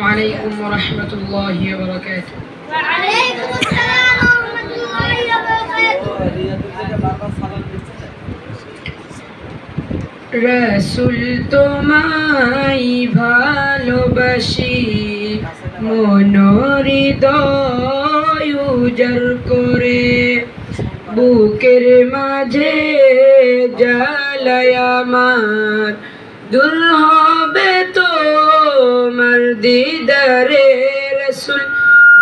عليكم ورحمة الله وبركاته. وعليكم السلام ورحمة الله وبركاته. রাসূল তোমায় ভালোবাসি মন হৃদয় উজাড় করে, বুকের মাঝে জ্বালায় আমার, দূর হবে তোমার দিদারে রাসূল,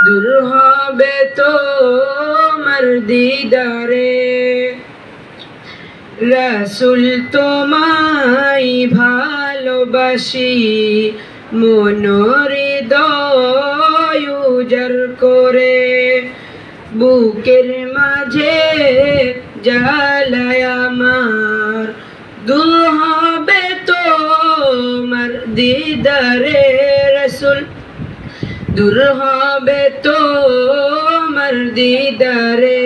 দূর হবে তোমার দিদারে। রাসূল তোমায় ভালোবাসি মন হৃদয় উজাড় করে, বুকের মাঝে জ্বালায় আমার, দূর হবে তোমার দিদারে রাসূল, দূর হবে তোমার দিদারে,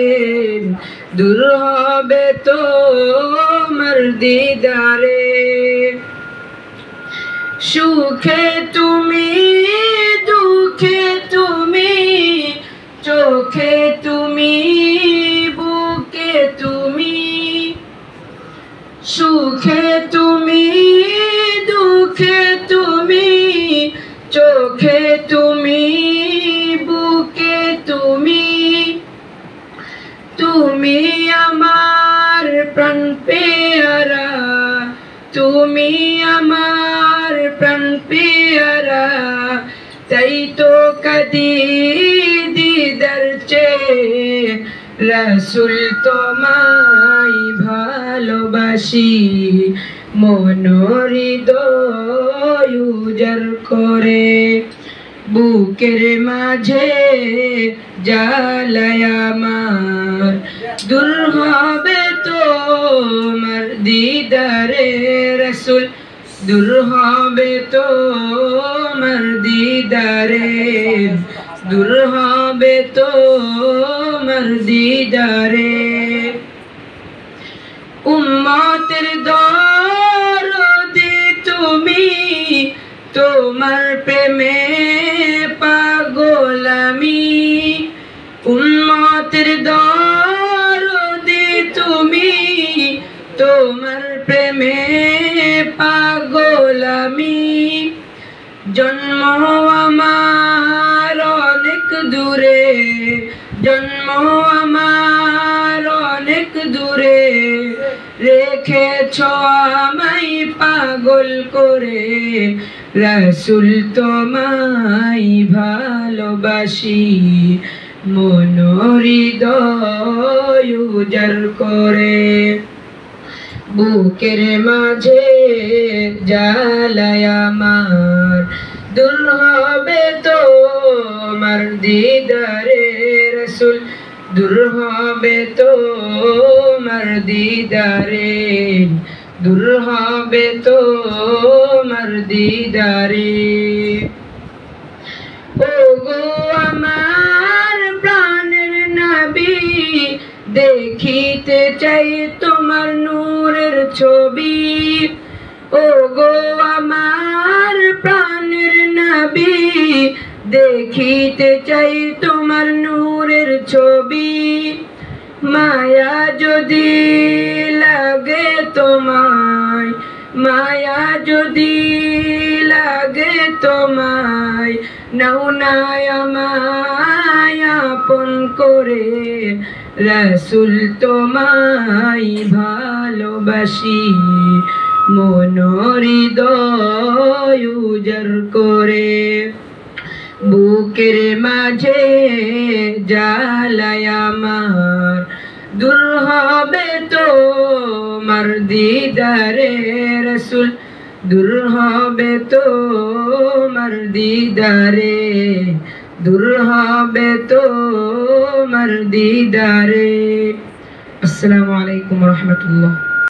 দূর হবে তোমার দিদারে। সুখে তুমি দুঃখে তুমি, চোখে তুমি বুকে তুমি, সুখে তুমি দুঃখে তুমি, চোখে তুমি বুকে তুমি, তুমি আমার প্রাণ পেয়ারা, তুমি আমার প্রাণ পেয়ারা, তাই তো কাঁদি দিদার চেয়ে। রাসূল তোমায় ভালোবাসি মন হৃদয় উজাড় করে, বুকের মাঝে জ্বালায় আমার, দূর হবে তোমার দিদারে রাসূল, দূর হবে তোমার দিদারে, দূর হবে তোমার দিদারে। উম্মতের দরদি তুমি, তোমার প্রেমে পাগল আমি, উম্মতের দরদি তুমি, তোমার প্রেমে পাগল আমি। জন্ম আমার অনেক দূরে, জন্ম আমার অনেক দূরে, রেখেছ আমায় পাগল করে। রাসূল তোমায় ভালোবাসি মন হৃদয় উজাড় করে, বুকের মাঝে জ্বালায় আমার, দূর হবে তোমার দিদারে রাসূল, দূর হবে তোমার দিদারে, দূর হবে তোমার দিদারে। ওগো আমার প্রাণের নবী, দেখিতে চাই তোমার নূরের ছবি, ওগো আমার প্রাণের নবী, দেখিতে চাই তোমার নূরের ছবি। মায়া যদি লাগে তোমায়, মায়া যদি লাগে তোমায়, নাও না আমায় আপন করে। রাসূল তোমায় ভালোবাসি মন হৃদয় উজাড় করে, বুকের মাঝে জ্বালায় আমার, দূর হবে তোমার দিদারে রাসূল, দূর হবে তোমার দিদারে, দূর হবে তোমার দিদারে। আসসালামু আলাইকুম ওয়া রাহমাতুল্লাহ।